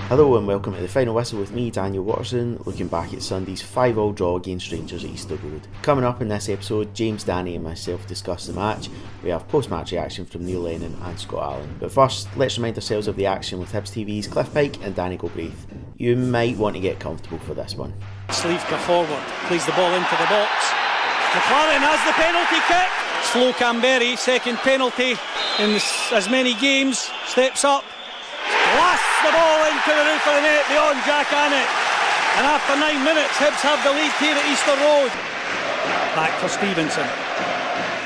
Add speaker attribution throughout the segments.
Speaker 1: Hello and welcome to the final whistle with me, Daniel Waterson, looking back at Sunday's 5-5 draw against Rangers at Easter Road. Coming up in this episode, James, Danny and myself discuss the match. We have post-match reaction from Lennon and Allan. But first, let's remind ourselves of the action with Hibs TV's Pike and Danny Galbraith. You might want to get comfortable for this one.
Speaker 2: Slivka forward, plays the ball into the box. McLaren has the penalty kick. Flo Canberry, second penalty in as many games, steps up. Blasts the ball into the roof of the net beyond Jack Annett. And after 9 minutes, Hibs have the lead here at Easter Road. Back for Stevenson.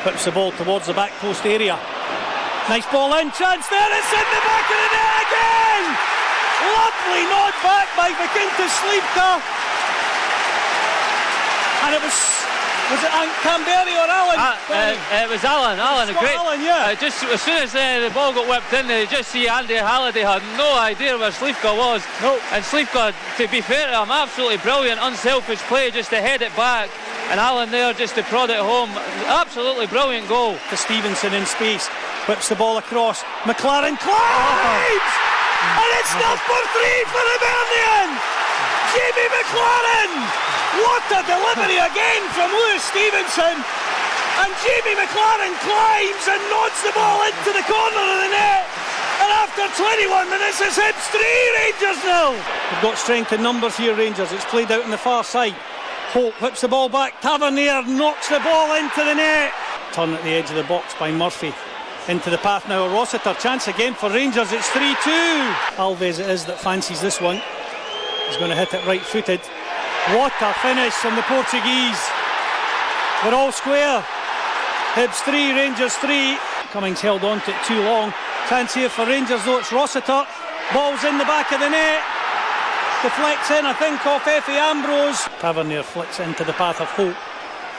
Speaker 2: Whips the ball towards the back post area. Nice ball in, chance there, it's in the back of the net again! Lovely nod back by McIntyre Slivka. And it was it Canberry or Allan?
Speaker 3: It was Allan. A great.
Speaker 2: Allan, yeah.
Speaker 3: Just as soon as the ball got whipped in, you just see Andy Halliday had no idea where Slivka was.
Speaker 2: No.
Speaker 3: And Slivka, to be fair to him, absolutely brilliant, unselfish play just to head it back. And Allan there just to prod it home. Absolutely brilliant goal.
Speaker 2: To Stevenson in space, whips the ball across. McLaren climbs, and it's number 3 for Hibernian. Jamie McLaren. What a delivery again from Lewis Stevenson. And Jamie McLaren climbs and nods the ball into the corner of the net. And after 21 minutes, it's Hibs 3, Rangers 0. We've got strength in numbers here, Rangers. It's played out on the far side. Holt whips the ball back. Tavernier knocks the ball into the net. Turn at the edge of the box by Murphy. Into the path now of Rossiter. Chance again for Rangers. It's 3-2. Alves it is that fancies this one. He's going to hit it right-footed. What a finish from the Portuguese. We're all square. Hibs 3, Rangers 3. Cummings held on to it too long. Chance here for Rangers though, it's Rossiter. Ball's in the back of the net. Deflects in, I think, off Effie Ambrose. Tavernier flicks into the path of Hope.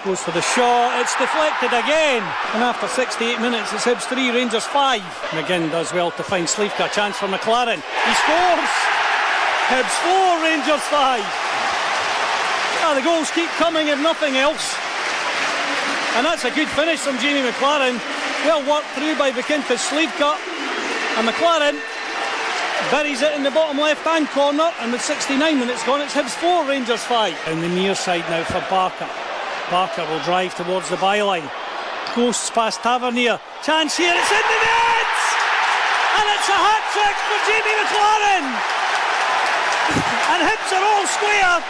Speaker 2: Goes for the shot, it's deflected again. And after 68 minutes, it's Hibs 3, Rangers 5. McGinn does well to find Slivka. Chance for McLaren. He scores. Hibs 4, Rangers 5. The goals keep coming if nothing else. And that's a good finish from Jamie McLaren. Well worked through by McIntyre Slivka. And McLaren buries it in the bottom left-hand corner. And with 69 minutes gone, it's Hibs 4, Rangers 5. And the near side now for Barker. Barker will drive towards the byline. Ghosts past Tavernier. Chance here, it's in the net! And it's a hat-trick for Jamie McLaren. And Hibs are all square.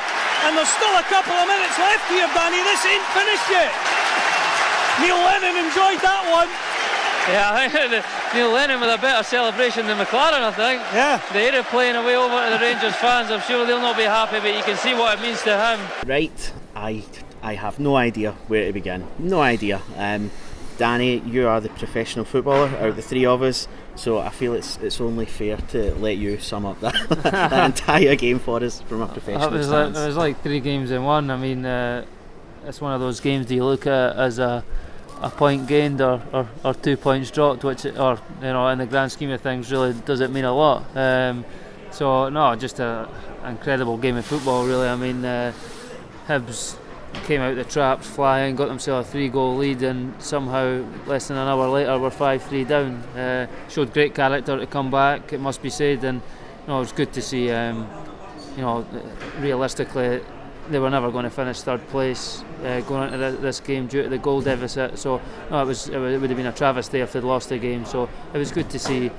Speaker 2: And there's still a couple of minutes left here, Danny. This ain't finished yet. Neil Lennon enjoyed that one.
Speaker 3: Yeah, I think Neil Lennon with a better celebration than McLaren, I think.
Speaker 2: Yeah.
Speaker 3: The area playing away over to the Rangers fans, I'm sure they'll not be happy, but you can see what it means to him.
Speaker 1: Right, I have no idea where to begin. No idea. Danny, you are the professional footballer out of the three of us, so I feel it's only fair to let you sum up that entire game for us from a professional stance.
Speaker 4: It was like 3 games in one. I mean, it's one of those games do you look at as a point gained or 2 points dropped, which, or in the grand scheme of things, really does it mean a lot. So no, just an incredible game of football, really. I mean, Hibs came out the traps flying, got themselves a 3-goal lead, and somehow less than an hour later we're 5-3 down. Showed great character to come back, it must be said, and it was good to see. Realistically, they were never going to finish third place going into this game due to the goal deficit. So no, it would have been a travesty if they'd lost the game. So it was good to see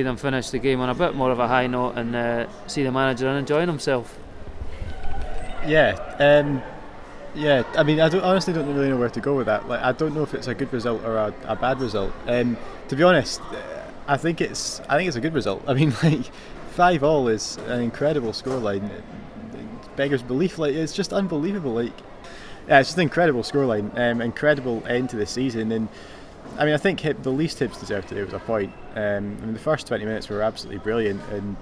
Speaker 4: them finish the game on a bit more of a high note and see the manager enjoying himself.
Speaker 5: Yeah, I mean, honestly don't really know where to go with that. Like, I don't know if it's a good result or a bad result. To be honest, I think it's a good result. I mean, like 5-5 is an incredible scoreline. It beggars belief. Like, it's just unbelievable. Like, yeah, it's just an incredible scoreline. Incredible end to the season. And I mean, I think the least Hibs deserved today was a point. I mean, the first 20 minutes were absolutely brilliant, and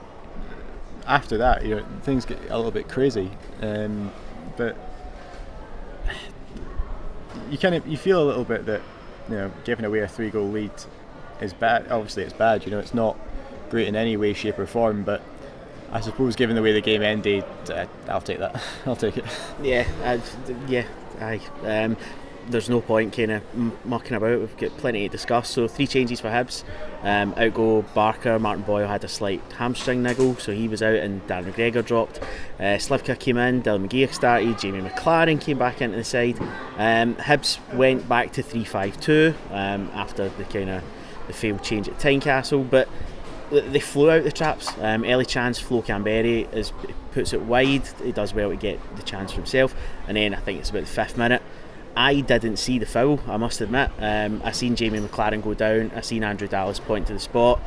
Speaker 5: after that, things get a little bit crazy. But you feel a little bit that giving away a 3-goal lead is bad. Obviously it's bad, it's not great in any way, shape or form, but I suppose given the way the game ended, I'll take that. I'll take it.
Speaker 1: there's no point kind of mucking about. We've got plenty to discuss. So 3 changes for Hibs. Out go Barker. Martin Boyle had a slight hamstring niggle, so he was out, and Darren McGregor dropped. Slivka came in, Dylan McGeer started, Jamie McLaren came back into the side. Hibs went back to 3-5-2 after the failed change at Tynecastle, but they flew out the traps. Early chance, Flo Canberry puts it wide. He does well to get the chance for himself, and then I think it's about the 5th minute. I didn't see the foul, I must admit. I seen Jamie McLaren go down, I seen Andrew Dallas point to the spot.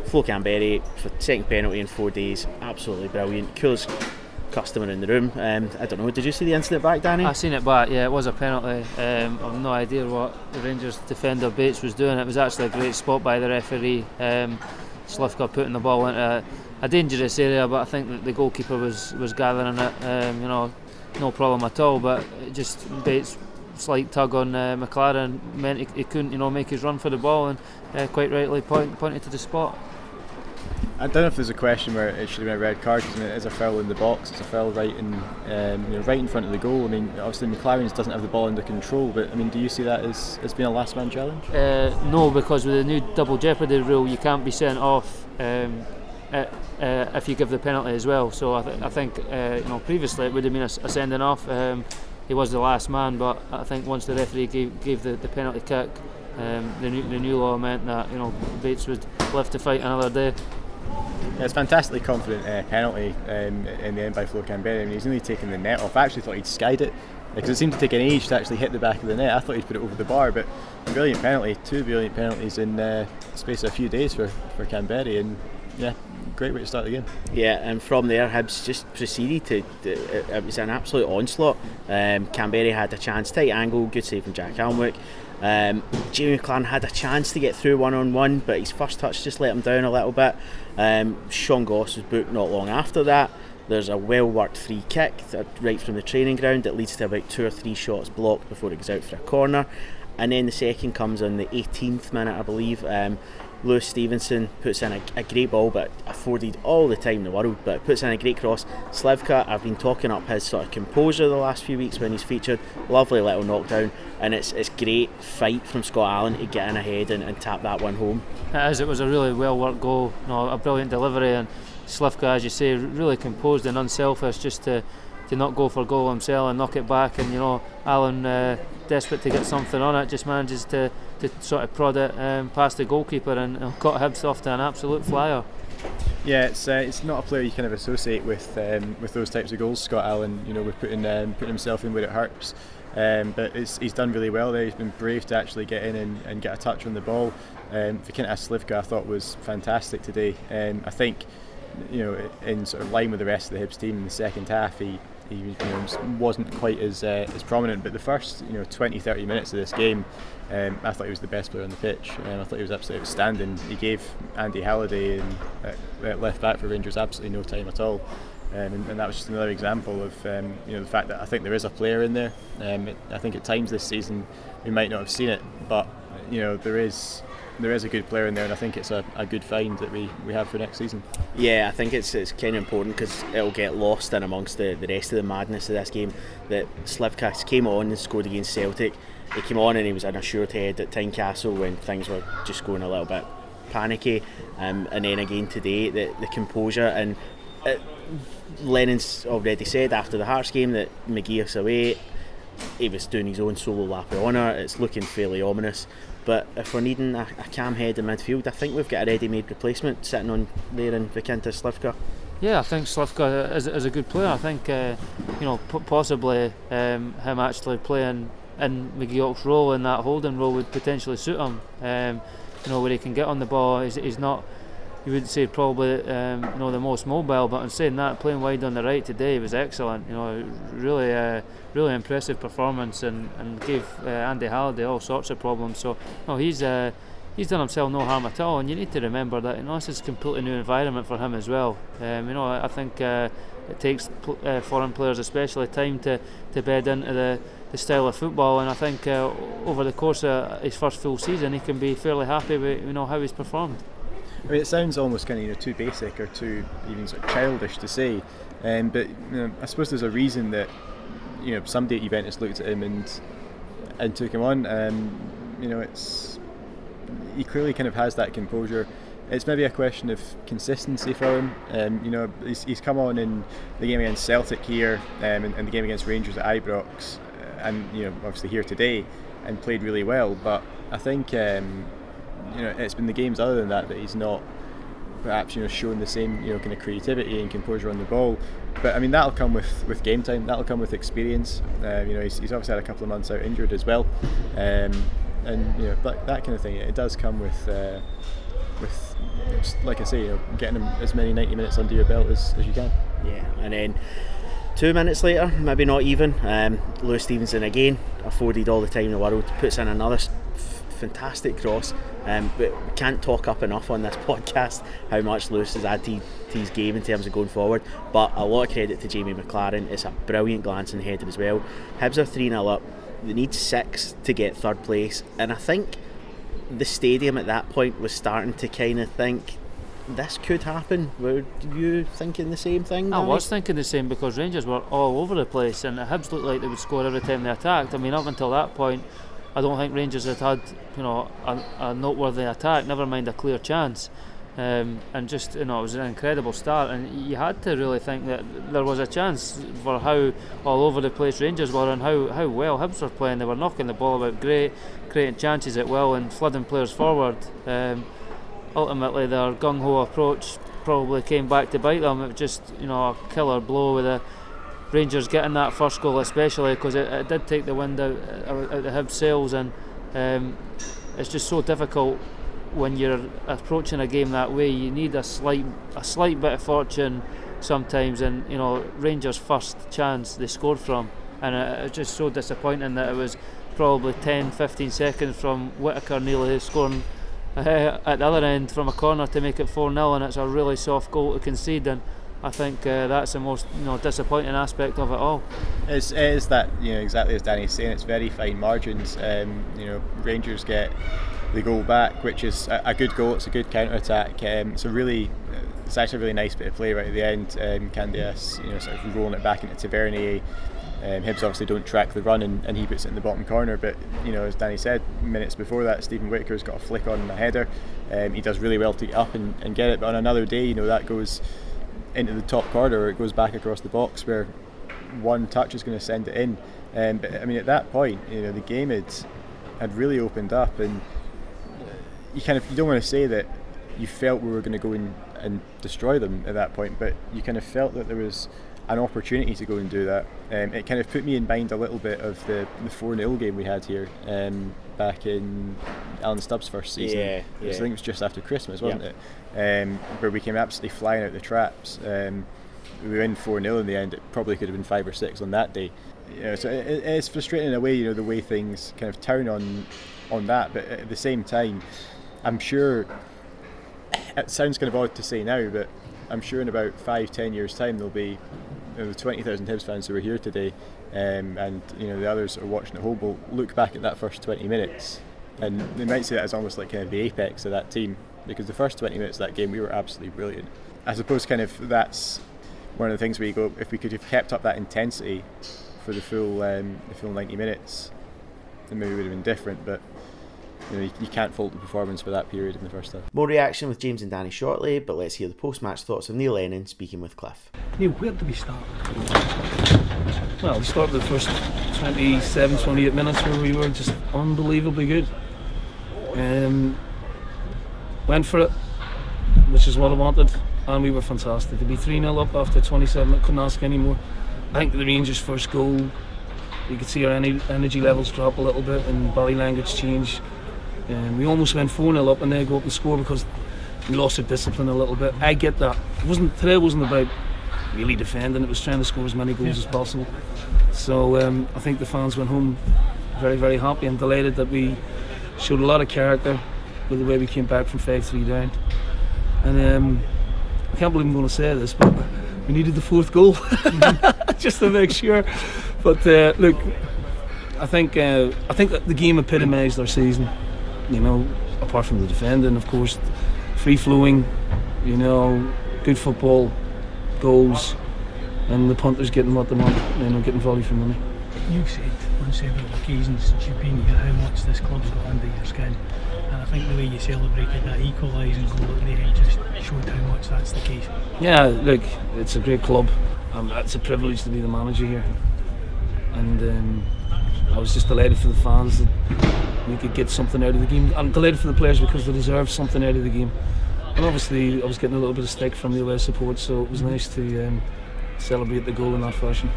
Speaker 1: Flo Canberry for second penalty in 4 days, absolutely brilliant. Coolest customer in the room. I don't know, did you see the incident back, Danny?
Speaker 4: I seen it back, yeah, it was a penalty. I've no idea what the Rangers defender Bates was doing. It was actually a great spot by the referee. Slivka putting the ball into a dangerous area, but I think that the goalkeeper was gathering it. No problem at all, but it just Bates' slight tug on McLaren meant he couldn't make his run for the ball, and quite rightly pointed to the spot.
Speaker 5: I don't know if there's a question where it should have been a red card, because it is a foul in the box. It's a foul right in front of the goal. I mean, obviously McLaren doesn't have the ball under control, but I mean, do you see that as being a last man challenge?
Speaker 4: No, because with the new double jeopardy rule, you can't be sent off if you give the penalty as well. So I think previously it would have been a sending off. He was the last man, but I think once the referee gave the penalty kick, the new law meant that Bates would live to fight another day.
Speaker 5: Yeah, it's a fantastically confident penalty in the end by Flo Canberry. I mean, he's nearly taken the net off. I actually thought he'd skied it, because it seemed to take an age to actually hit the back of the net. I thought he'd put it over the bar, but a brilliant penalty, 2 brilliant penalties in the space of a few days for Canberry, and yeah, great way to start the game. Yeah, and from there Hibs just proceeded to it was an absolute onslaught. Canberry had a chance, tight angle, good save from Jack Alnwick. Jamie McLaren had a chance to get through 1-on-1, but his first touch just let him down a little bit. Sean Goss was booked not long after that. There's a well worked free kick right from the training ground that leads to about 2 or 3 shots blocked before it goes out for a corner, and then the second comes on the 18th minute, I believe. Lewis Stevenson puts in a great ball, but afforded all the time in the world, but puts in a great cross. Slivka, I've been talking up his sort of composure the last few weeks when he's featured. Lovely little knockdown, and it's great fight from Scott Allan to get in ahead and tap that one home.
Speaker 4: It was a really well worked goal, a brilliant delivery, and Slivka, as you say, really composed and unselfish, just to not go for goal himself and knock it back. And Allan, desperate to get something on it, just manages to sort of prod it past the goalkeeper and got Hibs off to an absolute flyer. Yeah, it's not a player you kind of associate with those types of goals, Scott Allan. With putting himself in where it hurts. But he's done really well there. He's been brave to actually get in and get a touch on the ball. Vikinta Slivka, I thought, was fantastic today. I think in sort of line with the rest of the Hibs team in the second half, he wasn't quite as prominent, but the first 20-30 minutes of this game, I thought he was the best player on the pitch. I thought he was absolutely outstanding. He gave Andy Halliday at left back for Rangers absolutely no time at all, and that was just another example of the fact that I think there is a player in there. I think at times this season we might not have seen it, but there is a good player in there, and I think it's a good find that we have for next season.
Speaker 1: Yeah, I think it's kind of important, because it'll get lost in amongst the rest of the madness of this game that Slivka came on and scored against Celtic. He came on and he was an assured head at Tynecastle when things were just going a little bit panicky, and then again today the composure, and Lennon's already said after the Hearts game that McGeer's away. He was doing his own solo lap of honour. It's looking fairly ominous. But if we're needing a calm head in midfield, I think we've got a ready-made replacement sitting on there in Vikinta Slivka.
Speaker 4: Yeah, I think Slivka is a good player. I think possibly him actually playing in McGeoch's role, in that holding role, would potentially suit him. Where he can get on the ball. He's not, you would say, probably the most mobile, but in saying that, playing wide on the right today was excellent. Really impressive performance, and gave Andy Halliday all sorts of problems. So he's done himself no harm at all, and you need to remember that this is a completely new environment for him as well. I think it takes foreign players especially time to bed into the style of football, and I think over the course of his first full season he can be fairly happy with how he's performed.
Speaker 5: I mean, it sounds almost kind of too basic or too even sort of childish to say, but I suppose there's a reason that somebody at Juventus looked at him and and took him on. He clearly kind of has that composure. It's maybe a question of consistency for him. He's come on in the game against Celtic here, and the game against Rangers at Ibrox, and obviously here today, and played really well. But I think it's been the games other than that he's not perhaps shown the same kind of creativity and composure on the ball. But I mean, that'll come with game time. That'll come with experience. He's obviously had a couple of months out injured as well, and that kind of thing. It does come with like I say, getting him as many 90 minutes under your belt as you can.
Speaker 1: Yeah, and then 2 minutes later, maybe not even, Lewis Stevenson again, afforded all the time in the world, puts in another fantastic cross. But we can't talk up enough on this podcast how much Lewis has added to his game in terms of going forward. But a lot of credit to Jamie McLaren. It's a brilliant glance in the header as well. Hibs are 3-0 up. They need 6 to get third place, and I think the stadium at that point was starting to kind of think this could happen. Were you thinking the same thing, Danny?
Speaker 4: I was thinking the same, because Rangers were all over the place and the Hibs looked like they would score every time they attacked. I mean, up until that point, I don't think Rangers had a noteworthy attack, never mind a clear chance. And just it was an incredible start, and you had to really think that there was a chance for how all over the place Rangers were and how well Hibs were playing. They were knocking the ball about great, creating chances at will and flooding players forward. Ultimately their gung-ho approach probably came back to bite them. It was just a killer blow with the Rangers getting that first goal, especially because it did take the wind out the Hibs sails, and it's just so difficult when you're approaching a game that way. You need a slight bit of fortune sometimes, and Rangers' first chance they scored from, and it's just so disappointing that it was probably 10-15 seconds from Whittaker nearly scoring at the other end from a corner to make it 4-0, and it's a really soft goal to concede, and I think that's the most disappointing aspect of it all.
Speaker 5: It is that exactly as Danny's saying, it's very fine margins. Rangers get the goal back, which is a good goal. It's a good counter attack. It's actually a really nice bit of play right at the end. Candias, sort of rolling it back into Hibernian. Hibs obviously don't track the run, and he puts it in the bottom corner. But as Danny said, minutes before that, Stephen Whittaker's got a flick on a header. He does really well to get up and get it. But on another day, that goes into the top corner, or it goes back across the box where one touch is going to send it in. But I mean, at that point, the game had really opened up, and you don't want to say that you felt we were going to go in and destroy them at that point, but you kind of felt that there was an opportunity to go and do that. It kind of put me in mind a little bit of the 4-0 game we had here back in Alan Stubbs' first season. Yeah. I think it was just after Christmas, wasn't it? Where we came absolutely flying out the traps. We win 4-0 in the end. It probably could have been 5 or 6 on that day. So it's frustrating in a way, the way things kind of turn on that. But at the same time, I'm sure it sounds kind of odd to say now, but I'm sure in about 5-10 years' time there'll be the 20,000 Hibs fans who are here today, and the others that are watching at home will look back at that first 20 minutes, and they might see that as almost like kind of the apex of that team, because the first 20 minutes of that game we were absolutely brilliant. I suppose kind of that's one of the things where you go, if we could have kept up that intensity for the full 90 minutes, then maybe it would have been different. But you can't fault the performance for that period in the first half.
Speaker 1: More reaction with James and Danny shortly, but let's hear the post-match thoughts of Neil Lennon speaking with Cliff.
Speaker 6: Neil, where did we start? Well, we started the first 27-28 minutes where we were just unbelievably good. Went for it, which is what I wanted, and we were fantastic. To be 3-0 up after 27, I couldn't ask any more. I think the Rangers' first goal, you could see our energy levels drop a little bit and body language change. We almost went 4-0 up and then go up and score because we lost our discipline a little bit. I get that. Today wasn't about really defending, it was trying to score as many goals as possible. So I think the fans went home very, very happy and delighted that we showed a lot of character with the way we came back from 5-3 down. And I can't believe I'm going to say this, but we needed the 4th goal just to make sure. But look, I think that the game epitomised our season. Apart from the defending, of course, free flowing, good football, goals, and the punters getting what they want, getting value for money.
Speaker 7: You've said on several occasions since you've been here how much this club's got under your skin, and I think the way you celebrated that equalising goal at the end just showed how much that's the case.
Speaker 6: Yeah, look, it's a great club. It's a privilege to be the manager here, and I was just delighted for the fans that we could get something out of the game. I'm delighted for the players because they deserve something out of the game, and obviously I was getting a little bit of stick from the away support, so it was nice to celebrate the goal in that fashion.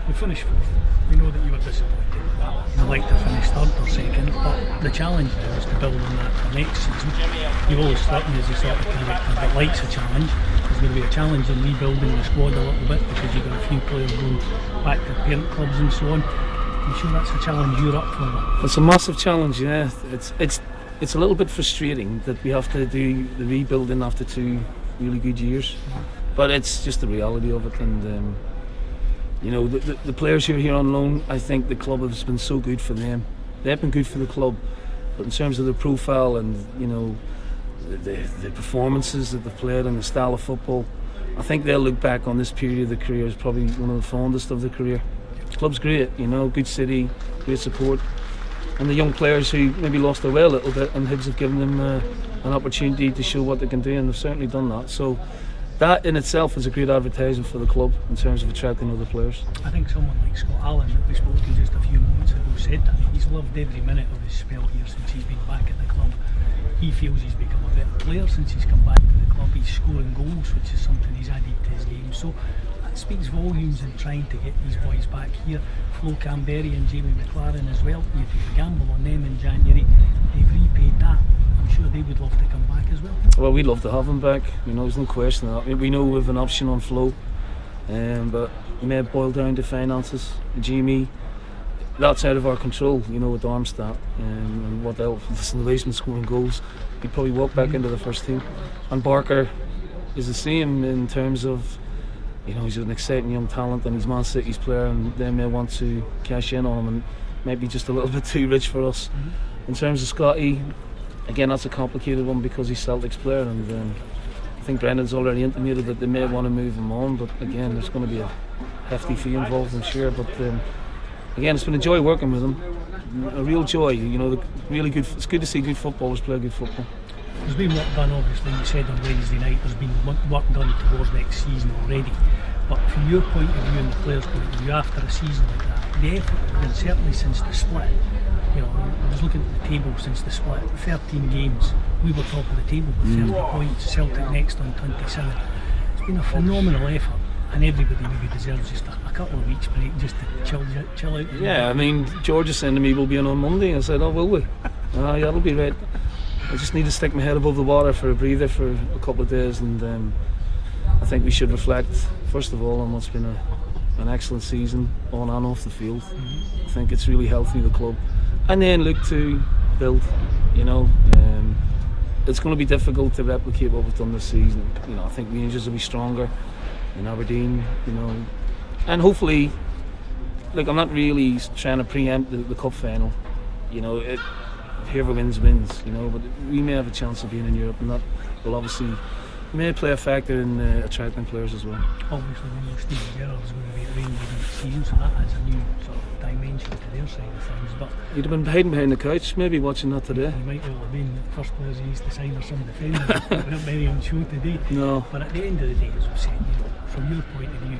Speaker 7: We finished fourth. We know that you were disappointed with that. You'd like to finish third or second, but the challenge now is to build on that for next season. You've always struck me as the sort of character that likes a challenge. There's going to be a challenge in rebuilding the squad a little bit because you've got a few players going back to parent clubs and so on. I'm sure that's a challenge you're up for.
Speaker 6: It's a massive challenge, yeah. It's a little bit frustrating that we have to do the rebuilding after 2 really good years, but it's just the reality of it. And you know, the players who are here on loan, I think the club has been so good for them. They've been good for the club, but in terms of their profile and, you know, the performances that they've played and the style of football, I think they'll look back on this period of their career as probably one of the fondest of their career. The club's great, you know, good city, great support, and the young players who maybe lost their way a little bit, and Hibs have given them an opportunity to show what they can do, and they've certainly done that. So that in itself is a great advertisement for the club in terms of attracting other players.
Speaker 7: I think someone like Allan that we spoke to just a few moments ago said that he's loved every minute of his spell here since he's been back at the club. He feels he's become a better player since he's come back to the club. He's scoring goals, which is something he's added to his game. So that speaks volumes in trying to get these boys back here. Flo Canberry and Jamie McLaren as well. You took a gamble on them in January. They've repaid that. I'm sure they would love to come back as well.
Speaker 6: Well, we'd love to have him back. You know, there's no question of that. We know we have an option on Flo, but it may boil down to finances. Jamie, that's out of our control. You know, with Armstead and what else? Listen, the way he's been scoring goals, he'd probably walk back into the first team. And Barker is the same in terms of, you know, he's an exciting young talent and he's Man City's player, and they may want to cash in on him and might be just a little bit too rich for us. In terms of Scotty, again, that's a complicated one because he's Celtic's player, and I think Brendan's already intimated that they may want to move him on, but again, there's going to be a hefty fee involved, I'm sure. But again, it's been a joy working with him, a real joy. You know, really good. It's good to see good footballers play good football.
Speaker 7: There's been work done, obviously. You said on Wednesday night there's been work done towards next season already. But from your point of view and the players' point of view, after a season like that, the effort has been certainly since the split. You know, I was looking at the table since the split. 13 games, we were top of the table with 30 points. Celtic next on 27. It's been a phenomenal effort, and everybody maybe deserves just a couple of weeks break just to chill out.
Speaker 6: Yeah, I mean, George is saying to me we'll be in on Monday. I said, oh, will we? Yeah, that'll be right. I just need to stick my head above the water for a breather for a couple of days, and I think we should reflect first of all on what's been an excellent season on and off the field. I think it's really healthy, the club, and then look to build. You know, it's going to be difficult to replicate what we've done this season. You know, I think Rangers will be stronger in Aberdeen. You know, and hopefully, look, I'm not really trying to preempt the cup final. You know, whoever wins, you know, but we may have a chance of being in Europe, and that will obviously may play a factor in attracting players as well.
Speaker 7: Obviously, we know Steve Gerrard is going to be at Rangers next season, so that adds a new sort of dimension to their side of things. But
Speaker 6: you'd have been hiding behind the couch, maybe watching that today.
Speaker 7: He might well have been the first players he used to sign or some defenders. We weren't many on show today.
Speaker 6: No.
Speaker 7: But at the end of the day, as we said, you know, from your point of view,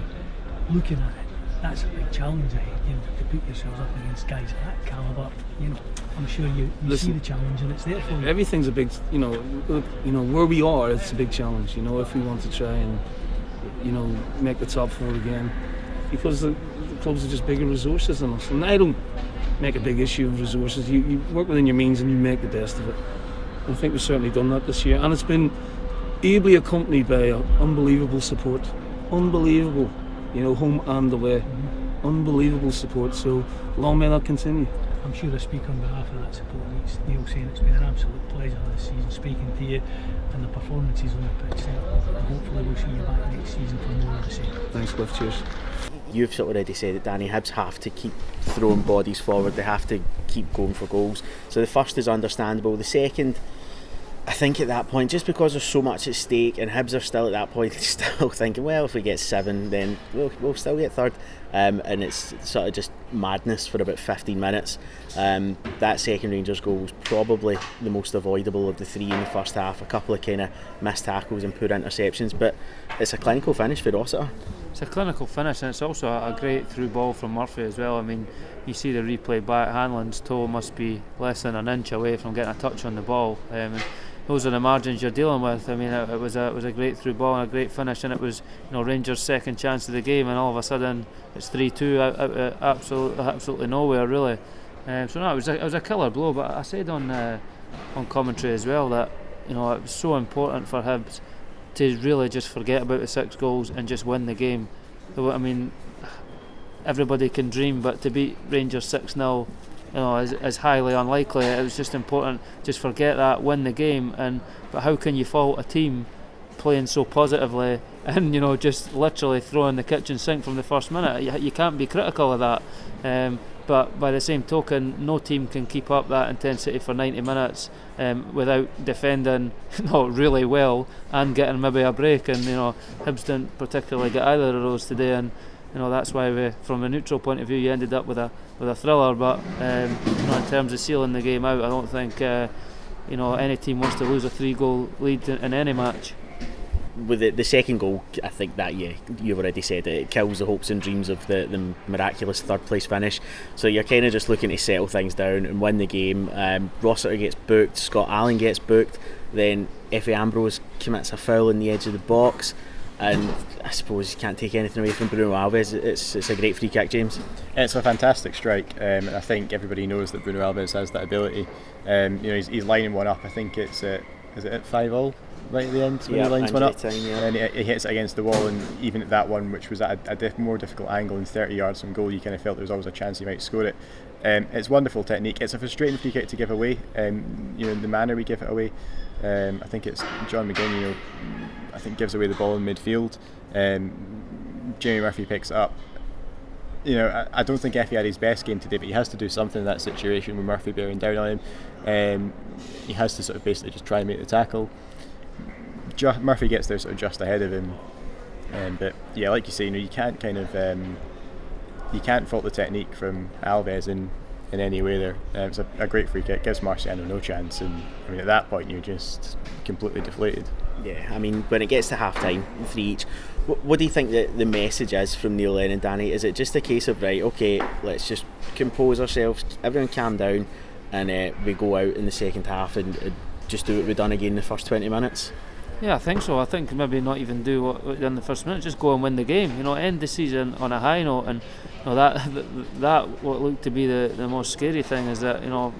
Speaker 7: looking at it, that's a big challenge ahead, you know, to put yourselves up against guys of that calibre. You know, I'm sure you see the challenge and it's there for you.
Speaker 6: Everything's a big, you know, where we are, it's a big challenge. You know, if we want to try and, you know, make the top four again, because the clubs are just bigger resources than us. And I don't make a big issue of resources. You work within your means and you make the best of it. I think we've certainly done that this year, and it's been ably accompanied by unbelievable support. Unbelievable. You know, home and away. Unbelievable support, so long may that continue.
Speaker 7: I'm sure I speak on behalf of that support. It's Neil saying it's been an absolute pleasure this season speaking to you, and the performances on the pitch there. And hopefully we'll see you back next season for more of the same.
Speaker 6: Thanks, Cliff. Cheers.
Speaker 1: You've already said that, Danny. Hibs have to keep throwing bodies forward. They have to keep going for goals. So the first is understandable. The second, think at that point, just because there's so much at stake, and Hibs are still at that point still thinking, well, if we get 7, then we'll still get third, and it's sort of just madness for about 15 minutes. That second Rangers goal was probably the most avoidable of the 3 in the first half. A couple of kind of missed tackles and poor interceptions, but it's a clinical finish for Rossiter.
Speaker 4: It's a clinical finish, and it's also a great through ball from Murphy as well. I mean, you see the replay back, Hanlon's toe must be less than an inch away from getting a touch on the ball. And those are the margins you're dealing with. I mean, it was a great through ball and a great finish, and it was, you know, Rangers' second chance of the game, and all of a sudden it's 3-2 out absolutely nowhere really. So no, it was a killer blow. But I said on commentary as well that, you know, it was so important for Hibs to really just forget about the 6 goals and just win the game. I mean, everybody can dream, but to beat Rangers 6-0, you know, is highly unlikely. It was just important, just forget that, win the game. But how can you fault a team playing so positively and, you know, just literally throwing the kitchen sink from the first minute? You can't be critical of that. But by the same token, no team can keep up that intensity for 90 minutes without defending, you know, really well and getting maybe a break. And, you know, Hibs didn't particularly get either of those today, and, you know, that's why from a neutral point of view, you ended up with a thriller. But you know, in terms of sealing the game out, I don't think you know, any team wants to lose a 3-goal lead in any match.
Speaker 1: With the second goal, I think that, yeah, you've already said it kills the hopes and dreams of the miraculous third place finish. So you're kind of just looking to settle things down and win the game. Rossiter gets booked, Scott Allan gets booked, then Efe Ambrose commits a foul in the edge of the box, and I suppose you can't take anything away from Bruno Alves. It's a great free kick, James.
Speaker 5: It's a fantastic strike, and I think everybody knows that Bruno Alves has that ability. You know, he's lining one up. I think is it at 5-5 right at the end when he lines one up, and he hits it against the wall. And even at that one, which was at a more difficult angle and 30 yards from goal, you kind of felt there was always a chance he might score it. It's wonderful technique. It's a frustrating free kick to give away. You know, in the manner we give it away. I think it's John McGinn, you know, I think gives away the ball in midfield. Jamie Murphy picks it up. You know, I don't think Effie had his best game today, but he has to do something in that situation with Murphy bearing down on him. He has to sort of basically just try and make the tackle. Murphy gets there sort of just ahead of him, but yeah, like you say, you know, you can't kind of you can't fault the technique from Alves in any way there. It's a great free kick, gives Marciano no chance, and I mean, at that point you're just completely deflated.
Speaker 1: Yeah, I mean, when it gets to half time, 3 each, what do you think that the message is from Neil, Lennon and Danny? Is it just a case of, right, okay, let's just compose ourselves, everyone calm down, and we go out in the second half and just do what we've done again in the first 20 minutes?
Speaker 4: Yeah, I think so. I think maybe not even do what we did in the first minute, just go and win the game. You know, end the season on a high note, and, you know, that what looked to be the most scary thing is that, you know,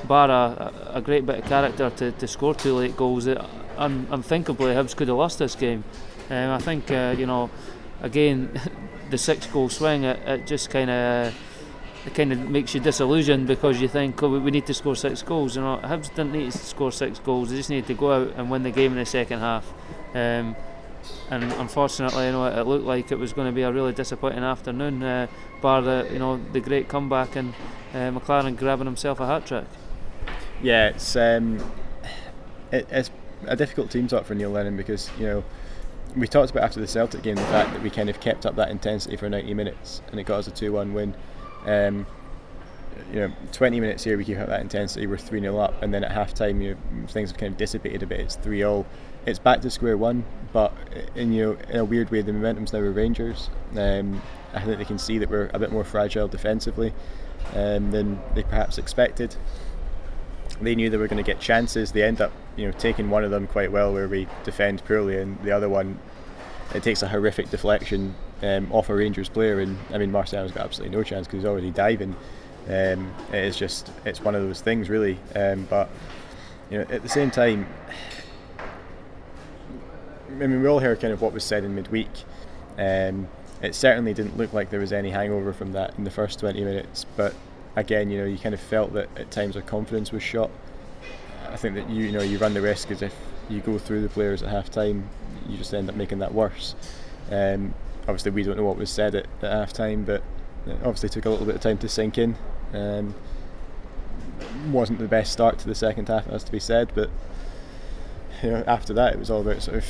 Speaker 4: bar a great bit of character to score 2 late goals, that unthinkably Hibs could have lost this game. I think you know, again, the 6-goal swing, it just kind of makes you disillusioned, because you think, oh, we need to score 6 goals. You know, Hibs didn't need to score 6 goals; they just needed to go out and win the game in the second half. And unfortunately, you know, it looked like it was going to be a really disappointing afternoon, bar the great comeback and McLaren grabbing himself a hat trick.
Speaker 5: Yeah, it's a difficult team talk for Neil Lennon, because, you know, we talked about after the Celtic game the fact that we kind of kept up that intensity for 90 minutes and it got us a 2-1 win. You know, 20 minutes here we keep up that intensity, we're 3-0 up, and then at half time, you know, things have kind of dissipated a bit. It's 3-3. It's back to square one, but in a weird way the momentum's now with Rangers. I think they can see that we're a bit more fragile defensively than they perhaps expected. They knew they were going to get chances. They end up, you know, taking one of them quite well, where we defend poorly, and the other one, it takes a horrific deflection off a Rangers player, and I mean, Marciano's got absolutely no chance because he's already diving. It's one of those things, really. But, you know, at the same time, I mean, we all heard kind of what was said in midweek. It certainly didn't look like there was any hangover from that in the first 20 minutes, but again, you know, you kind of felt that at times our confidence was shot. I think that you run the risk, as if you go through the players at half time, you just end up making that worse. Obviously we don't know what was said at half time, but it obviously took a little bit of time to sink in. Wasn't the best start to the second half, it has to be said, but after that, it was all about sort of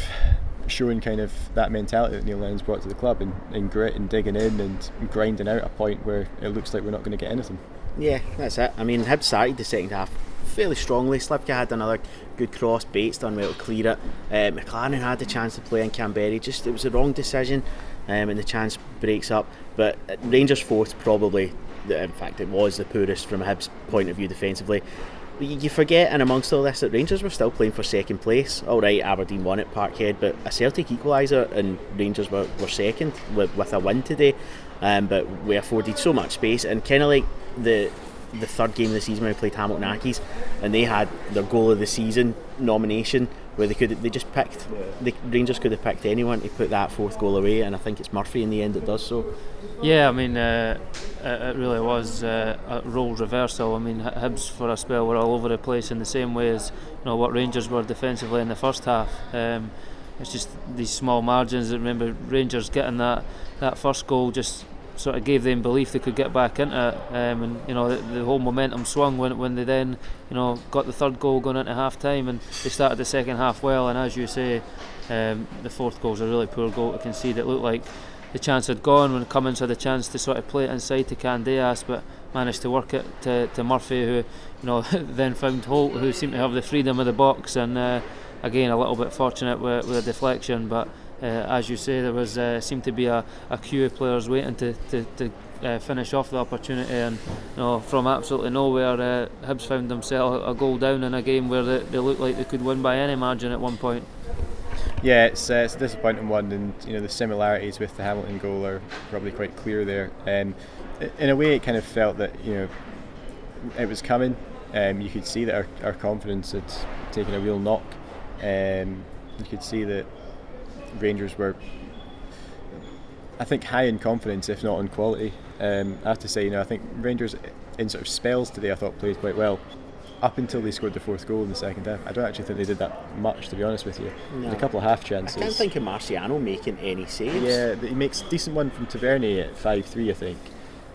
Speaker 5: showing kind of that mentality that Neil Lennon's brought to the club, and grit and digging in and grinding out a point where it looks like we're not going to get anything.
Speaker 1: Yeah, that's it. I mean, Hibs started the second half fairly strongly. Slivka had another good cross, Bates done well to clear it. McLaren had the chance to play in Canberra, just it was the wrong decision, and the chance breaks up. But Rangers' fourth probably, in fact it was the poorest from a Hibs point of view defensively. You forget, and amongst all this, that Rangers were still playing for second place. Alright, Aberdeen won at Parkhead, but a Celtic equaliser and Rangers were second with a win today. But we afforded so much space, and kind of like the third game of the season when we played Hamilton Accies, and they had their goal of the season nomination where the Rangers could have picked anyone to put that fourth goal away, and I think it's Murphy in the end that does so.
Speaker 4: Yeah, I mean, it really was a role reversal. I mean, Hibs for a spell were all over the place in the same way as what Rangers were defensively in the first half. It's just these small margins. I remember Rangers getting that first goal just sort of gave them belief they could get back into it, and the whole momentum swung when they then got the third goal going into half time, and they started the second half well. And as you say, the fourth goal was a really poor goal to concede. It looked like the chance had gone when Cummins had a chance to sort of play it inside to Candeas, but managed to work it to Murphy, who then found Holt, who seemed to have the freedom of the box, and again a little bit fortunate with a deflection, but as you say, there was seemed to be a queue of players waiting to finish off the opportunity, and from absolutely nowhere, Hibs found themselves a goal down in a game where they looked like they could win by any margin at one point.
Speaker 5: Yeah, it's a disappointing one, and the similarities with the Hamilton goal are probably quite clear there. In a way, it kind of felt that it was coming. You could see that our confidence had taken a real knock. You could see that Rangers were, I think, high in confidence, if not in quality. I have to say, I think Rangers in sort of spells today I thought played quite well. Up until they scored the fourth goal in the second half, I don't actually think they did that much, to be honest with you. No. There's a couple of half chances.
Speaker 1: I can't think of Marciano making any saves.
Speaker 5: Yeah, he makes a decent one from Tavernier at 5-3, I think.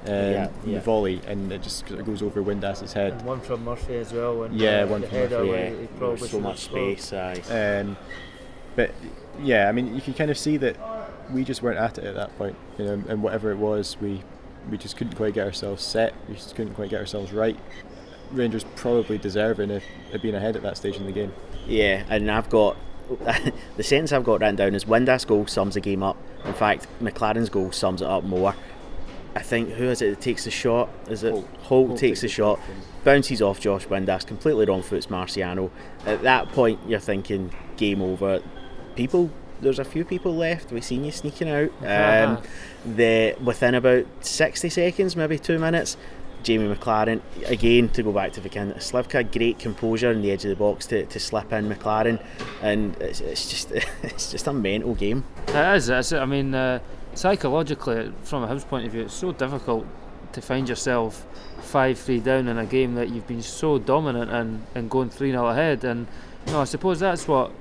Speaker 5: The volley, and it just goes over Windas's head.
Speaker 4: And one from Murphy as well.
Speaker 5: One from Murphy.
Speaker 1: He probably so much space.
Speaker 5: But yeah, I mean, you can kind of see that we just weren't at it at that point, and whatever it was, we just couldn't quite get ourselves set. We just couldn't quite get ourselves right. Rangers probably deserving of being ahead at that stage in the game.
Speaker 1: Yeah, and I've got the sentence I've got written down is Windass' goal sums the game up. In fact, McLaren's goal sums it up more. I think, who is it that takes the shot? Is it Holt takes the shot, bounces off Josh Windass, completely wrong foot's Marciano. At that point you're thinking game over. There's a few people left. We've seen you sneaking out. Within about 60 seconds, maybe 2 minutes, Jamie McLaren, again, to go back to Vikin, Slivka, great composure in the edge of the box to slip in McLaren, and it's just a mental game.
Speaker 4: It is. I mean, psychologically, from a Hibs point of view, it's so difficult to find yourself 5-3 down in a game that you've been so dominant in and going 3-0 ahead, and I suppose that's what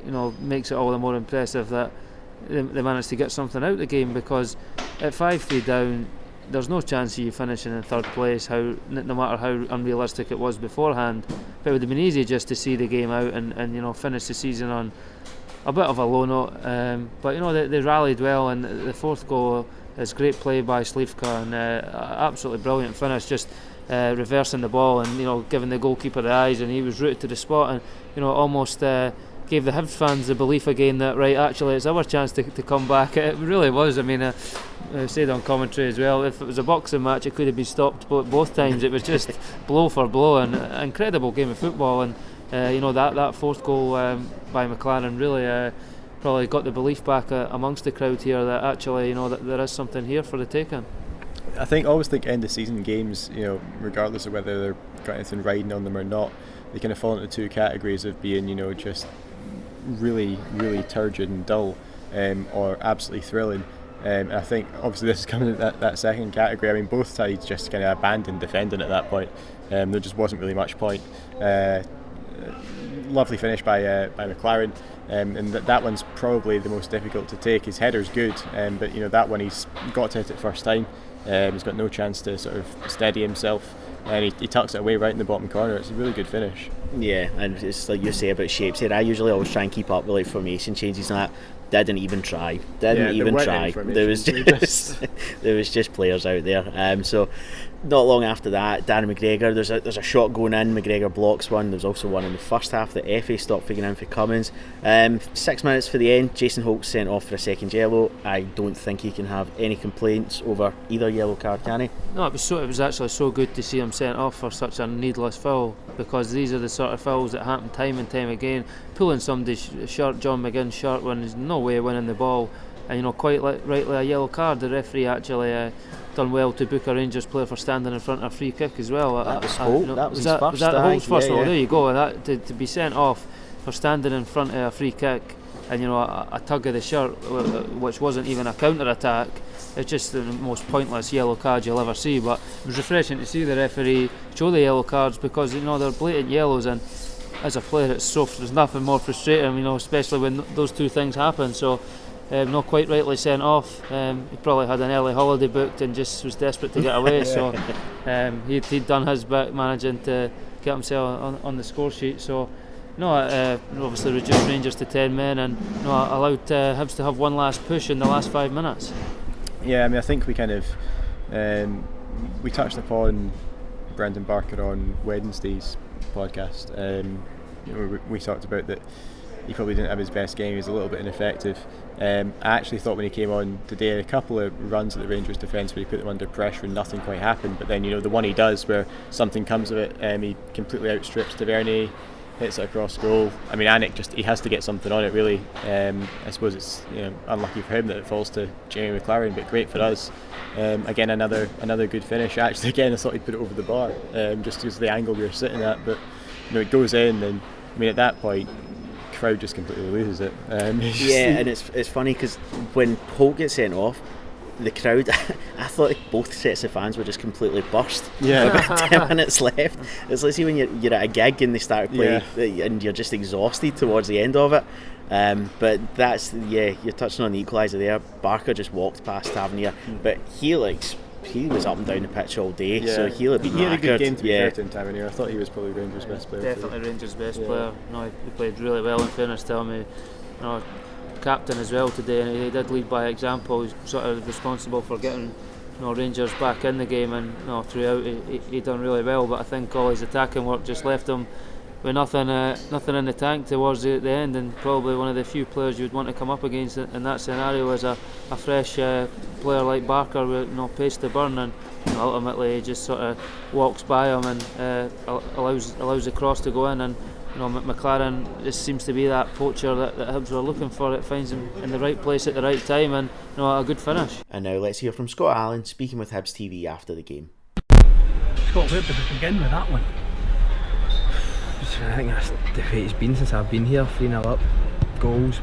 Speaker 4: makes it all the more impressive that they managed to get something out of the game, because at 5-3 down, there's no chance of you finishing in third place, no matter how unrealistic it was beforehand. But it would have been easy just to see the game out and finish the season on a bit of a low note. But they rallied well, and the fourth goal is great play by Slivka, and absolutely brilliant finish, just reversing the ball and giving the goalkeeper the eyes, and he was rooted to the spot, and almost gave the Hibs fans the belief again that actually it's our chance to come back. It really was. I mean, I said on commentary as well, if it was a boxing match it could have been stopped both times. It was just blow for blow, and an incredible game of football, and that fourth goal by McLaren really probably got the belief back amongst the crowd here that actually that there is something here for the taking.
Speaker 5: I always think end of season games, regardless of whether they've got anything riding on them or not, they kind of fall into two categories of being just really, really turgid and dull, or absolutely thrilling. I think obviously this is coming in that second category. I mean, both sides just kind of abandoned defending at that point. There just wasn't really much point. lovely finish by McLaren, and that one's probably the most difficult to take. His header's good, but that one he's got to hit it first time. He's got no chance to sort of steady himself, and he tucks it away right in the bottom corner. It's a really good finish.
Speaker 1: Yeah, and it's like you say about shapes here. I usually always try and keep up with like formation changes and that. Didn't even try. There was just players out there. So not long after that, Danny McGregor, there's a shot going in. McGregor blocks one. There's also one in the first half that Effie stopped figuring in for Cummins. 6 minutes for the end, Jason Holt's sent off for a second yellow. I don't think he can have any complaints over either yellow card, can he?
Speaker 4: No, it was actually so good to see him sent off for such a needless foul, because these are the sort of fouls that happen time and time again. Pulling somebody's shirt, John McGinn's shirt, when there's no way of winning the ball, and quite rightly a yellow card. The referee actually done well to book a Rangers player for standing in front of a free kick as well.
Speaker 1: That was Holt. That was his first.
Speaker 4: Was that Holt's first?
Speaker 1: Yeah.
Speaker 4: Well, there you go. That to be sent off for standing in front of a free kick, and a tug of the shirt, which wasn't even a counter attack. It's just the most pointless yellow card you'll ever see. But it was refreshing to see the referee show the yellow cards, because they're blatant yellows, and as a player there's nothing more frustrating, especially when those two things happen. So not quite rightly sent off. He probably had an early holiday booked and just was desperate to get away. So he'd done his bit, managing to get himself on the score sheet. So obviously reduced Rangers to 10 men, and allowed Hibs to have one last push in the last 5 minutes.
Speaker 5: Yeah, I think we kind of we touched upon Brendan Barker on Wednesday's podcast. We talked about that he probably didn't have his best game. He was a little bit ineffective. I actually thought when he came on today, a couple of runs at the Rangers defence where he put them under pressure and nothing quite happened, but then the one he does where something comes of it, he completely outstrips Hibernian, hits it across goal. Anik he has to get something on it really. I suppose it's unlucky for him that it falls to Jamie McLaren, but great for us. Again, another good finish. Actually, again, I thought he'd put it over the bar, just because of the angle we were sitting at, but it goes in, and at that point, crowd just completely loses it.
Speaker 1: And it's funny because when Holt gets sent off, the crowd, I thought both sets of fans were just completely burst. About 10 minutes left. It's like, see when you're at a gig and they start playing, and you're just exhausted towards the end of it. But that's you're touching on the equaliser there. Barker just walked past Tavernier, but he was up and down the pitch all day, so he'll have been knackered.
Speaker 5: He had a good game to be fair to him, Tavernier. I thought he was probably Rangers' best player.
Speaker 4: Definitely Rangers' best player. He played really well, in fairness to him. Captain as well today, and he did lead by example. He's sort of responsible for getting Rangers back in the game, and throughout he done really well. But I think all his attacking work just left him with nothing in the tank towards the end, and probably one of the few players you'd want to come up against in that scenario is a fresh player like Barker with pace to burn, and ultimately he just sort of walks by him and allows the cross to go in, and McLaren just seems to be that poacher that Hibs were looking for. It finds him in the right place at the right time, and a good finish.
Speaker 1: And now let's hear from Scott Allan speaking with Hibs TV after the game.
Speaker 7: Scott, where did it begin with that one?
Speaker 8: I think that's the way it's been since I've been here. 3-0 up, goals.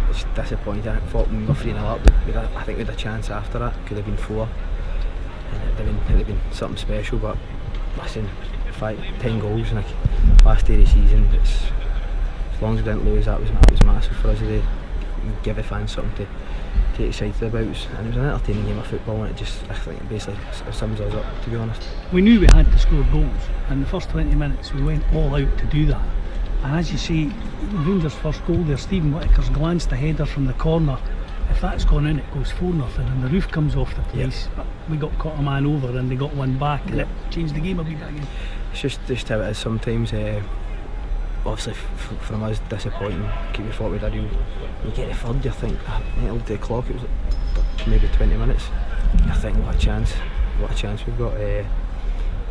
Speaker 8: It's disappointing. I thought when we were 3-0 up, I think we had a chance after that. Could have been 4. And it'd have been something special. But listen, 10 goals in the last day of the season. As long as we didn't lose, that was massive for us today. Give the fans something to get excited about, and it was an entertaining game of football, and I think it basically sums us up, to be honest.
Speaker 7: We knew we had to score goals, and the first 20 minutes we went all out to do that. And as you see, Rangers' first goal there, Stephen Whittaker's glanced a header from the corner. If that's gone in, it goes 4-0, and the roof comes off the place. But we got caught a man over, and they got one back, and it changed the game a wee bit again.
Speaker 8: It's just how it is sometimes. Obviously from us, disappointing. We thought we'd had you get the third, you think, I looked at the clock, it was maybe 20 minutes. I think what a chance we've got.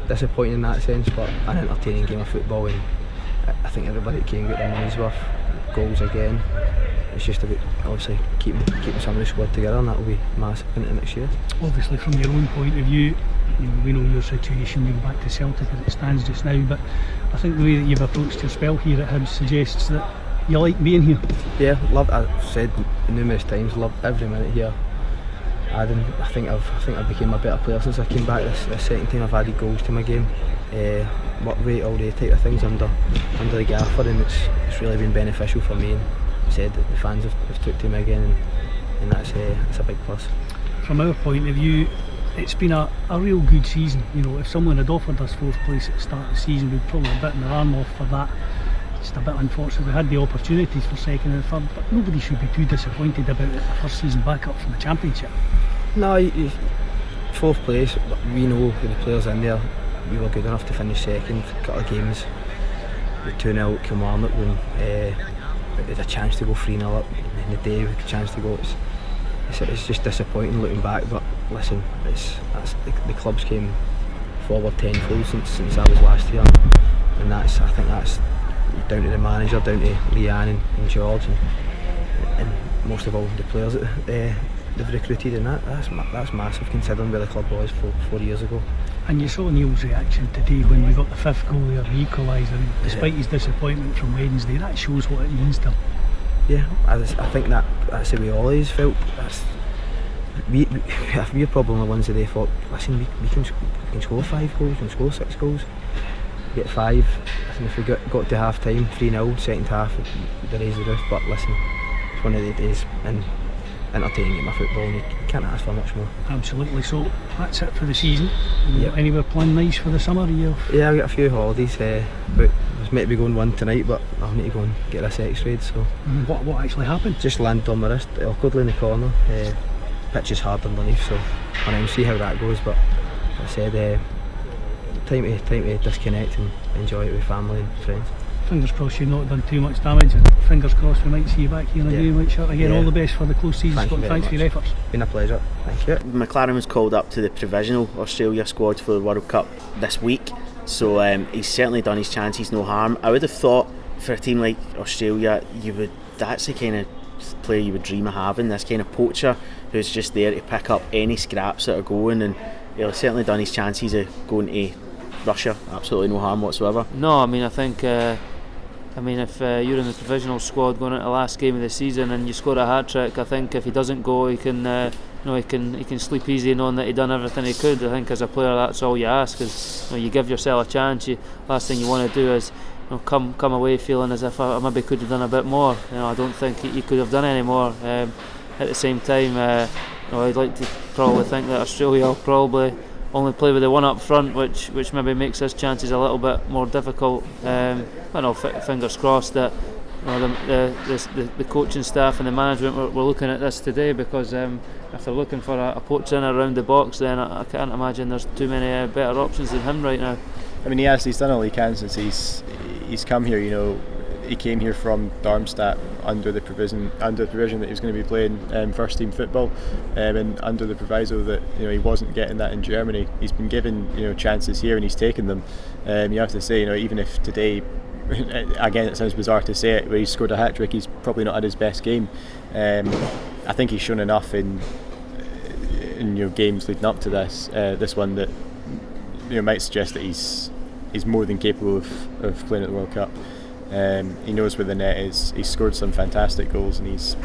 Speaker 8: Disappointing in that sense, but an entertaining game of football, and I think everybody came got their money's worth. Goals again. It's just about obviously keeping some of the squad together, and that will be massive into next year.
Speaker 7: Obviously from your own point of view, we know your situation, you go back to Celtic as it stands just now, but I think the way that you've approached your spell here at Hibs suggests that you like being here.
Speaker 8: Yeah, I've said numerous times, love every minute here. I think I've become a better player since I came back. This second time I've added goals to my game, work rate, all those type of things under the gaffer, and it's really been beneficial for me. And said that the fans have took to me again, and that's a big plus.
Speaker 7: From our point of view, it's been a real good season. You know, if someone had offered us 4th place at the start of the season, we'd probably have bitten their arm off for that. It's a bit unfortunate. We had the opportunities for 2nd and 3rd, but nobody should be too disappointed about it. The first season back up from the Championship.
Speaker 8: No, 4th place. We know the players in there. We were good enough to finish 2nd. A couple of games, the 2-0 at Kilmarnock when we had a chance to go 3-0 up in the day. We had a chance to go. It's just disappointing looking back. But listen, the clubs came forward tenfold since I was last here, and I think that's down to the manager, down to Leanne and George, and most of all the players that they've recruited, and that's massive considering where the club was 4 years ago.
Speaker 7: And you saw Neil's reaction today when we got the 5th goal there, the equaliser, despite his disappointment from Wednesday. That shows what it means to him.
Speaker 8: Yeah, I think that's the way all always felt. We're probably the ones that they thought, listen, we can score 5 goals, we can score 6 goals. Get 5, and if we got to half time 3-0, second half they raised the roof. But listen, it's one of the days, and entertaining game of football, and you can't ask for much more.
Speaker 7: Absolutely. So that's it for the season.
Speaker 8: Yep.
Speaker 7: Anywhere planned nice for the summer?
Speaker 8: Yeah, I've got a few holidays, but I was meant to be going one tonight, but I'll need to go and get this x-rayed. So
Speaker 7: what actually happened?
Speaker 8: Just landed on my wrist, awkwardly in the corner. Pitch is hard underneath, so I'll see how that goes. But I said, time to disconnect and enjoy it with family and friends.
Speaker 7: Fingers crossed you've not done too much damage. Fingers crossed we might see you back here in a grey white shirt again. Yeah. All the best for the close season, Scott. Thanks for your efforts.
Speaker 8: Been a pleasure. Thank you.
Speaker 1: McLaren was called up to the provisional Australia squad for the World Cup this week, so he's certainly done his chances no harm. I would have thought for a team like Australia, that's the kind of player you would dream of having, this kind of poacher who's just there to pick up any scraps that are going, and he's certainly done his chances of going to Russia, absolutely no harm whatsoever.
Speaker 4: No, I mean, I think if you're in the provisional squad going into the last game of the season and you score a hat-trick, I think if he doesn't go, he can he can sleep easy knowing that he done everything he could. I think as a player that's all you ask, is you give yourself a chance. Last thing you want to do is come away feeling as if I maybe could have done a bit more. I don't think he could have done any more. At the same time, I'd like to probably think that Australia will probably only play with the one up front, which maybe makes his chances a little bit more difficult. Fingers crossed that the coaching staff and the management were looking at this today, because if they're looking for a poacher in around the box, then I can't imagine there's too many better options than him right now.
Speaker 5: I mean, he's done all he can since he's come here. He came here from Darmstadt under the provision that he was going to be playing first team football, and under the proviso that he wasn't getting that in Germany. He's been given chances here and he's taken them. You have to say, even if today, again, it sounds bizarre to say it, where he scored a hat-trick, he's probably not had his best game. I think he's shown enough in games leading up to this one that might suggest that he's more than capable of playing at the World Cup. He knows where the net is. He's scored some fantastic goals, and he's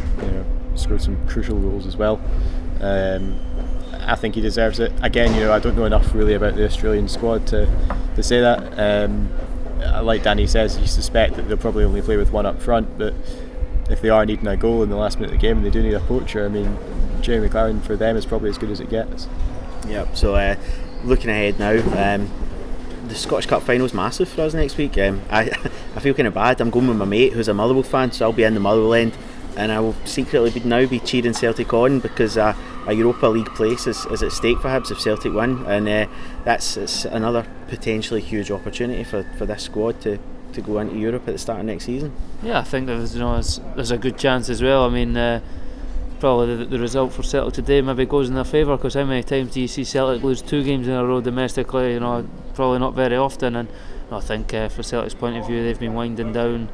Speaker 5: scored some crucial goals as well. I think he deserves it. Again, I don't know enough really about the Australian squad to say that. Like Danny says, you suspect that they'll probably only play with one up front, but if they are needing a goal in the last minute of the game and they do need a poacher, I mean, Jeremy McLaren for them is probably as good as it gets.
Speaker 1: Yep, so looking ahead now, the Scottish Cup final's massive for us next week. I feel kind of bad. I'm going with my mate who's a Motherwell fan, so I'll be in the Motherwell end, and I will secretly be cheering Celtic on, because a Europa League place is at stake for Hibs if Celtic win, and it's another potentially huge opportunity for this squad to go into Europe at the start of next season. Yeah,
Speaker 4: I think there's a good chance as well. I mean, probably the result for Celtic today maybe goes in their favour, because how many times do you see Celtic lose 2 games in a row domestically? Probably not very often, and I think for Celtic's point of view, they've been winding down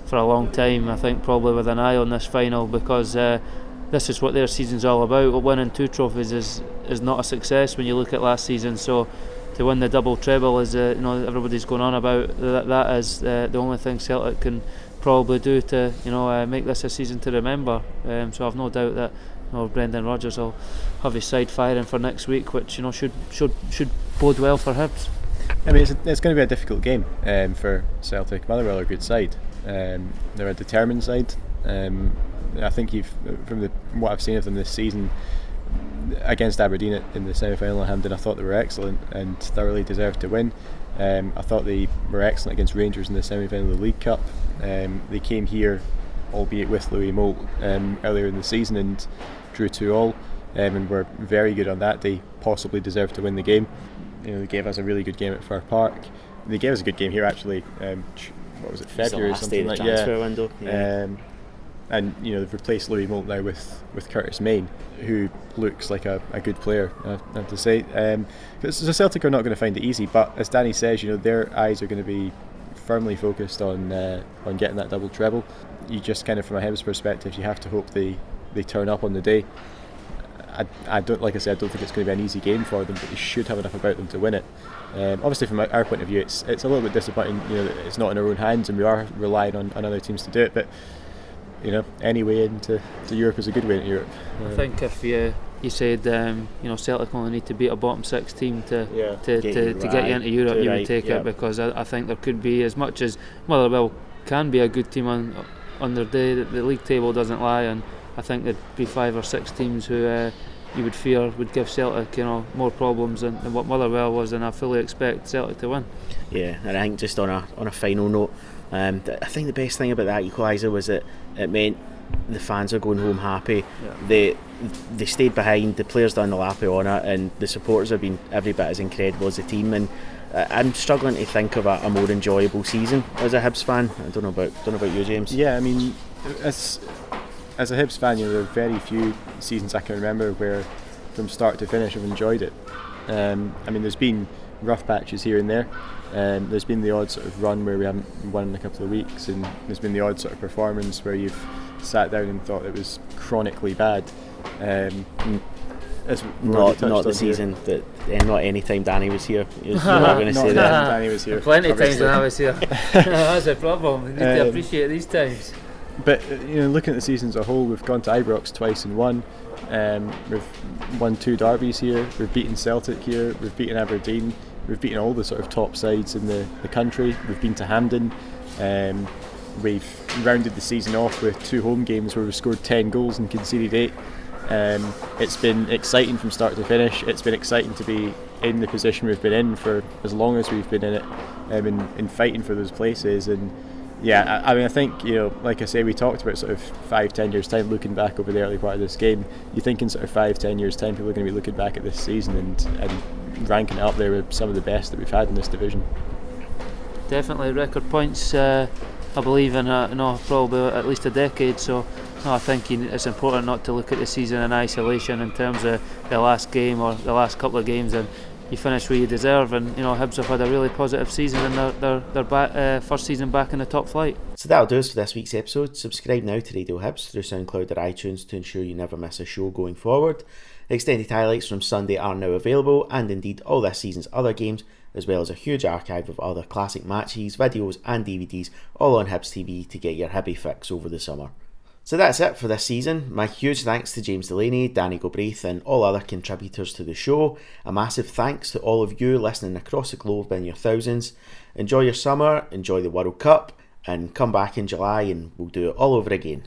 Speaker 4: for a long time. I think probably with an eye on this final, because this is what their season's all about. Winning 2 trophies is not a success when you look at last season. So to win the double treble is everybody's going on about that is the only thing Celtic can probably do to make this a season to remember. So I've no doubt that Brendan Rodgers will have his side firing for next week, which should bode well for Hibs.
Speaker 5: I mean, it's going to be a difficult game for Celtic. Motherwell are a good side. They're a determined side. I think from what I've seen of them this season against Aberdeen in the semi-final at Hampden, I thought they were excellent and thoroughly deserved to win. I thought they were excellent against Rangers in the semi-final of the League Cup. They came here, albeit with Louis Moult, earlier in the season and drew 2-2, and were very good on that day. Possibly deserved to win the game. They gave us a really good game at Fir Park. They gave us a good game here actually. What was it, February or something like that?
Speaker 1: Transfer window. Yeah.
Speaker 5: And they've replaced Louis Moult now with Curtis Main, who looks like a good player, I have to say. Because the Celtic are not going to find it easy, but as Danny says, their eyes are going to be firmly focused on getting that double treble. You just kind of, from a Hibs perspective, you have to hope they turn up on the day. I don't think it's going to be an easy game for them, but they should have enough about them to win it. Obviously, from our point of view, it's a little bit disappointing. It's not in our own hands, and we are relying on other teams to do it. But any way into Europe is a good way into Europe.
Speaker 4: I think if you said Celtic only need to beat a bottom 6 team to get you into Europe, you would take it, because I think there could be, as much as Motherwell can be a good team on their day, the league table doesn't lie, and I think there'd be 5 or 6 teams who you would fear would give Celtic more problems than what Motherwell was, and I fully expect Celtic to win. Yeah,
Speaker 1: and I think just on a final note, I think the best thing about that equaliser was that it meant the fans are going home happy. They stayed behind, the players done the lap of honour, and the supporters have been every bit as incredible as the team. And I'm struggling to think of a more enjoyable season as a Hibs fan. I don't know about you, James.
Speaker 5: Yeah, I mean, as a Hibs fan, there are very few seasons I can remember where from start to finish I've enjoyed it. I mean, there's been rough patches here and there. There's been the odd sort of run where we haven't won in a couple of weeks, and there's been the odd sort of performance where you've sat down and thought it was chronically bad.
Speaker 1: Not the season that, not any time Danny was here. You're not going to say that.
Speaker 5: Danny was here.
Speaker 4: Plenty of times when I was here. That's a problem. We need to appreciate these times.
Speaker 5: But looking at the season as a whole, we've gone to Ibrox twice and won. We've won 2 derbies here. We've beaten Celtic here. We've beaten Aberdeen. We've beaten all the sort of top sides in the country. We've been to Hampden. We've rounded the season off with 2 home games where we've scored 10 goals and conceded 8. It's been exciting from start to finish. It's been exciting to be in the position we've been in for as long as we've been in it, and fighting for those places. And yeah, I mean, I think, like I say, we talked about sort of 5-10 years time, looking back over the early part of this game. You think in sort of 5-10 years time, people are going to be looking back at this season and ranking it up there with some of the best that we've had in this division.
Speaker 4: Definitely record points, I believe, in probably at least a decade. So I think it's important not to look at the season in isolation in terms of the last game or the last couple of games, and you finish where you deserve. And Hibs have had a really positive season, and their first season back in the top flight.
Speaker 1: So that'll do us for this week's episode. Subscribe now to Radio Hibs through SoundCloud or iTunes to ensure you never miss a show going forward. Extended highlights from Sunday are now available, and indeed all this season's other games, as well as a huge archive of other classic matches, videos and DVDs, all on Hibs TV to get your Hibby fix over the summer. So that's it for this season. My huge thanks to James Delaney, Danny Galbraith and all other contributors to the show. A massive thanks to all of you listening across the globe in your thousands. Enjoy your summer, enjoy the World Cup, and come back in July and we'll do it all over again.